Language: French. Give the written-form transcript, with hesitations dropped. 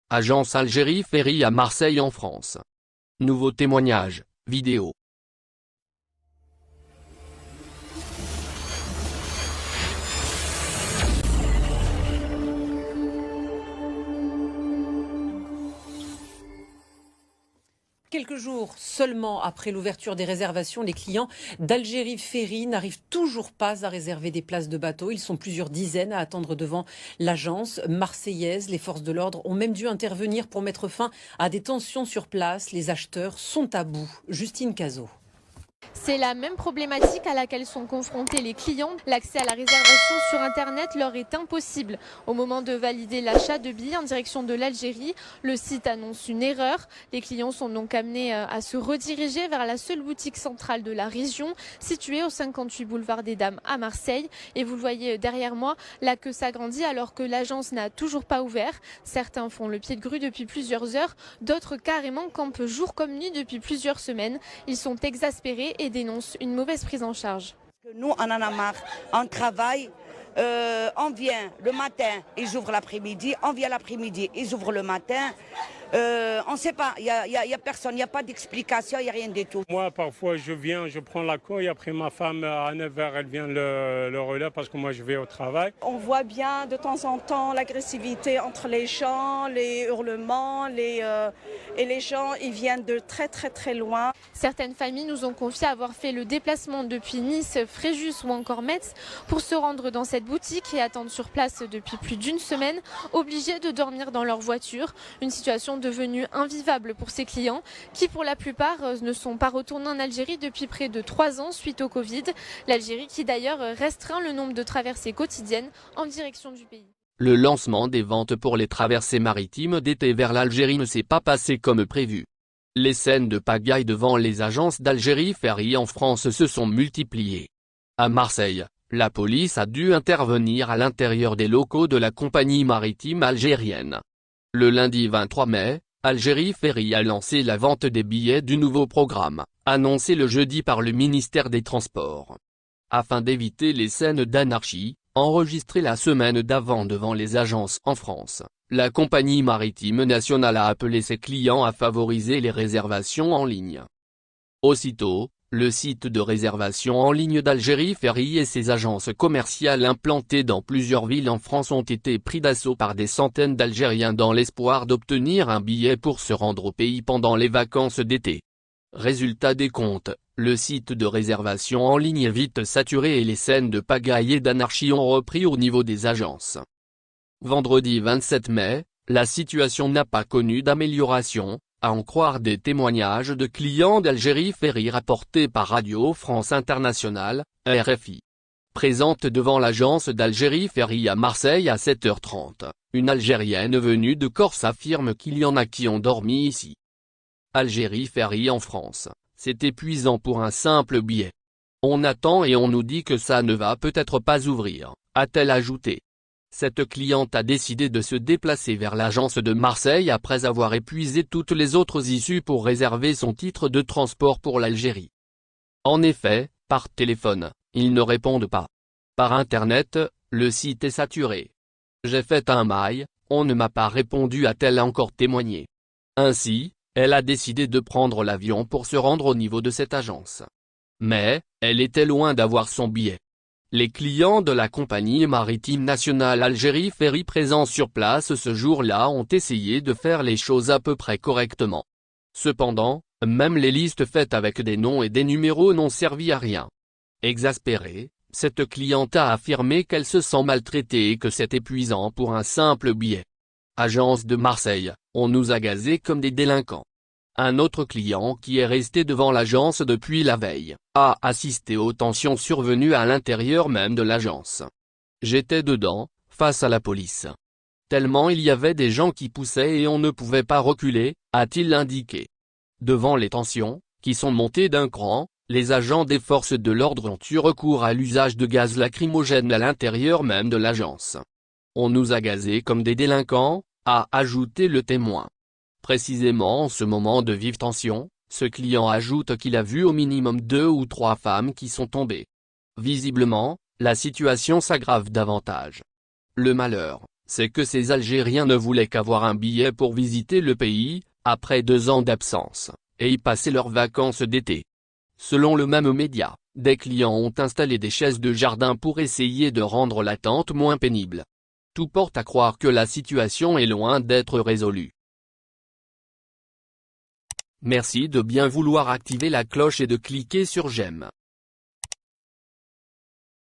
Agence Algérie Ferry à Marseille en France. Nouveau témoignage, vidéo. Quelques jours seulement après l'ouverture des réservations, les clients d'Algérie Ferry n'arrivent toujours pas à réserver des places de bateau. Ils sont plusieurs dizaines à attendre devant l'agence marseillaise. Les forces de l'ordre ont même dû intervenir pour mettre fin à des tensions sur place. Les acheteurs sont à bout. Justine Cazot. C'est la même problématique à laquelle sont confrontés les clients. L'accès à la réservation sur Internet leur est impossible. Au moment de valider l'achat de billets en direction de l'Algérie, le site annonce une erreur. Les clients sont donc amenés à se rediriger vers la seule boutique centrale de la région, située au 58 boulevard des Dames à Marseille. Et vous le voyez derrière moi, la queue s'agrandit alors que l'agence n'a toujours pas ouvert. Certains font le pied de grue depuis plusieurs heures, d'autres carrément campent jour comme nuit depuis plusieurs semaines. Ils sont exaspérés et dénonce une mauvaise prise en charge. Nous, on en a marre. On travaille, on vient le matin, ils ouvrent l'après-midi, on vient l'après-midi, ils ouvrent le matin. On ne sait pas, il n'y a personne, il n'y a pas d'explication, il n'y a rien du tout. Moi, parfois, je viens, je prends la cour et après ma femme, à 9h, elle vient le relais parce que moi, je vais au travail. On voit bien de temps en temps l'agressivité entre les gens, les hurlements, et les gens, ils viennent de très très très loin. Certaines familles nous ont confié avoir fait le déplacement depuis Nice, Fréjus ou encore Metz pour se rendre dans cette boutique et attendre sur place depuis plus d'une semaine, obligés de dormir dans leur voiture. Une situation devenue invivable pour ces clients qui pour la plupart ne sont pas retournés en Algérie depuis près de 3 ans suite au Covid. L'Algérie qui d'ailleurs restreint le nombre de traversées quotidiennes en direction du pays. Le lancement des ventes pour les traversées maritimes d'été vers l'Algérie ne s'est pas passé comme prévu. Les scènes de pagaille devant les agences d'Algérie Ferry en France se sont multipliées. À Marseille, la police a dû intervenir à l'intérieur des locaux de la compagnie maritime algérienne. Le lundi 23 mai, Algérie Ferry a lancé la vente des billets du nouveau programme, annoncé le jeudi par le ministère des Transports. Afin d'éviter les scènes d'anarchie, enregistrées la semaine d'avant devant les agences en France, la compagnie maritime nationale a appelé ses clients à favoriser les réservations en ligne. Aussitôt, le site de réservation en ligne d'Algérie Ferry et ses agences commerciales implantées dans plusieurs villes en France ont été pris d'assaut par des centaines d'Algériens dans l'espoir d'obtenir un billet pour se rendre au pays pendant les vacances d'été. Résultat des comptes, le site de réservation en ligne est vite saturé et les scènes de pagaille et d'anarchie ont repris au niveau des agences. Vendredi 27 mai, la situation n'a pas connu d'amélioration, à en croire des témoignages de clients d'Algérie Ferry rapportés par Radio France Internationale, RFI. Présente devant l'agence d'Algérie Ferry à Marseille à 7h30, une Algérienne venue de Corse affirme qu'il y en a qui ont dormi ici. Algérie Ferry en France, c'est épuisant pour un simple billet. On attend et on nous dit que ça ne va peut-être pas ouvrir, a-t-elle ajouté. Cette cliente a décidé de se déplacer vers l'agence de Marseille après avoir épuisé toutes les autres issues pour réserver son titre de transport pour l'Algérie. En effet, par téléphone, ils ne répondent pas. Par Internet, le site est saturé. J'ai fait un mail, on ne m'a pas répondu, a-t-elle encore témoigné. Ainsi, elle a décidé de prendre l'avion pour se rendre au niveau de cette agence. Mais, elle était loin d'avoir son billet. Les clients de la compagnie maritime nationale Algérie Ferry présents sur place ce jour-là ont essayé de faire les choses à peu près correctement. Cependant, même les listes faites avec des noms et des numéros n'ont servi à rien. Exaspérée, cette cliente a affirmé qu'elle se sent maltraitée et que c'est épuisant pour un simple billet. Agence de Marseille, on nous a gazés comme des délinquants. Un autre client qui est resté devant l'agence depuis la veille, a assisté aux tensions survenues à l'intérieur même de l'agence. J'étais dedans, face à la police. Tellement il y avait des gens qui poussaient et on ne pouvait pas reculer, a-t-il indiqué. Devant les tensions, qui sont montées d'un cran, les agents des forces de l'ordre ont eu recours à l'usage de gaz lacrymogène à l'intérieur même de l'agence. On nous a gazés comme des délinquants, a ajouté le témoin. Précisément en ce moment de vive tension, ce client ajoute qu'il a vu au minimum 2 ou 3 femmes qui sont tombées. Visiblement, la situation s'aggrave davantage. Le malheur, c'est que ces Algériens ne voulaient qu'avoir un billet pour visiter le pays, après 2 ans d'absence, et y passer leurs vacances d'été. Selon le même média, des clients ont installé des chaises de jardin pour essayer de rendre l'attente moins pénible. Tout porte à croire que la situation est loin d'être résolue. Merci de bien vouloir activer la cloche et de cliquer sur j'aime.